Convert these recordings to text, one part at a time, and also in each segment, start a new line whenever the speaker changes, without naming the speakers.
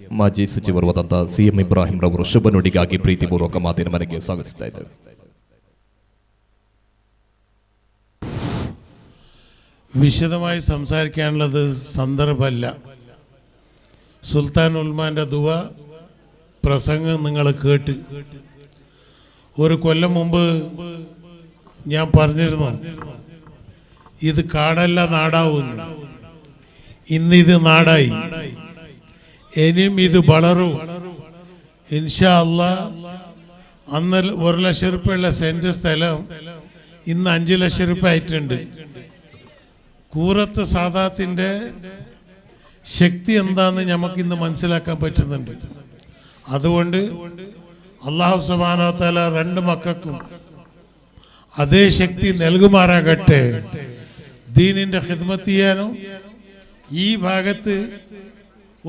ಮಾಜಿ ಸಚಿವರಾದಂಥ CM ಇಬ್ರಾಹಿಂ ರವರು ಶುಭ ನುಡಿಗಾಗಿ ಪ್ರೀತಿಪೂರ್ವಕ ಮಾತಿನ ಮನೆಗೆ ಸ್ವಾಗತಿಸ್ತಾ ಇದ್ದೇವೆ.
വിശദമായി സംസാരിക്കാനുള്ളത് സന്ദർഭമല്ല. സുൽത്താൻ ഉൽമാൻ്റെ ദുവ പ്രസംഗം നിങ്ങൾ കേട്ട്. ഒരു കൊല്ലം മുമ്പ് ഞാൻ പറഞ്ഞിരുന്നു ഇത് കാടല്ല നാടാവുന്നു. ഇന്നിത് നാടായി, ഇനിയും ഇത് വളരും ഇൻഷാ അല്ലാഹ്. അന്ന് 1 ലക്ഷം രൂപയുള്ള സെന്റ് സ്ഥലം ഇന്ന് 5 ലക്ഷം രൂപ ആയിട്ടുണ്ട്. കൂറത്ത് സാദാത്തിൻ്റെ ശക്തി എന്താണെന്ന് നമുക്കിന്ന് മനസ്സിലാക്കാൻ പറ്റുന്നുണ്ട്. അതുകൊണ്ട് അല്ലാഹു സുബ്ഹാനഹു വ തആല 2 മക്കൾക്കും അതേ ശക്തി നൽകുമാറാകട്ടെ. ദീനിൻ്റെ ഖിദ്മത്ത് ചെയ്യാനും ഈ ഭാഗത്ത്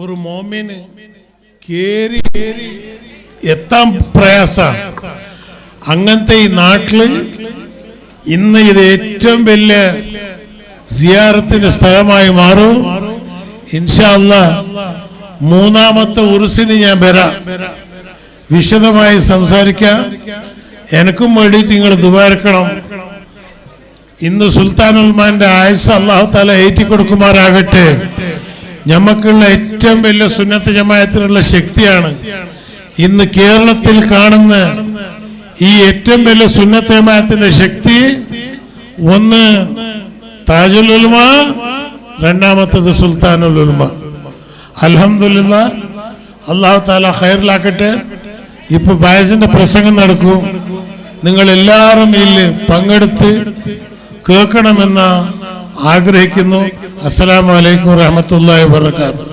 ഒരു മോമിന് കേറി എത്താൻ പ്രയാസം. അങ്ങനത്തെ ഈ നാട്ടിൽ ഇന്ന് ഇത് ഏറ്റവും വലിയ സിയാറത്തിന്റെ സ്ഥലമായി മാറും ഇൻഷാ അല്ലാഹ്. 3ാമത്തെ ഉറുസിന് ഞാൻ വരാം, വിശദമായി സംസാരിക്കാം. എനിക്കും വേണ്ടിയിട്ട് നിങ്ങൾ ദുആ ചെയ്യണം. ഇന്ന് സുൽത്താൻ ഉൽമാന്റെ ആയുസ് അല്ലാഹു തആല ഏറ്റിക്കൊടുക്കുമാറാകട്ടെ. നമുക്കുള്ള ഏറ്റവും വലിയ സുന്നത്ത് ജമാഅത്തിനുള്ള ശക്തിയാണ് ഇന്ന് കേരളത്തിൽ കാണുന്ന ഈ ഏറ്റവും വലിയ സുന്നത്ത് ജമാഅത്തിന്റെ ശക്തി. ഒന്ന് താജുൽ ഉലമ, 2ാമത്തത് സുൽത്താനുൽ ഉലമ. അൽഹംദുലില്ലാ, അല്ലാഹു തആല ഖൈറിലാക്കട്ടെ. ഇപ്പൊ ബായസിന്റെ പ്രസംഗം നടക്കും. നിങ്ങൾ എല്ലാവരും ഇതിൽ പങ്കെടുത്ത് കേൾക്കണമെന്ന് ആഗ്രഹിക്കുന്നു. അസ്സലാമു അലൈക്കും വറഹ്മത്തുള്ളാഹി വബറകാതുഹു.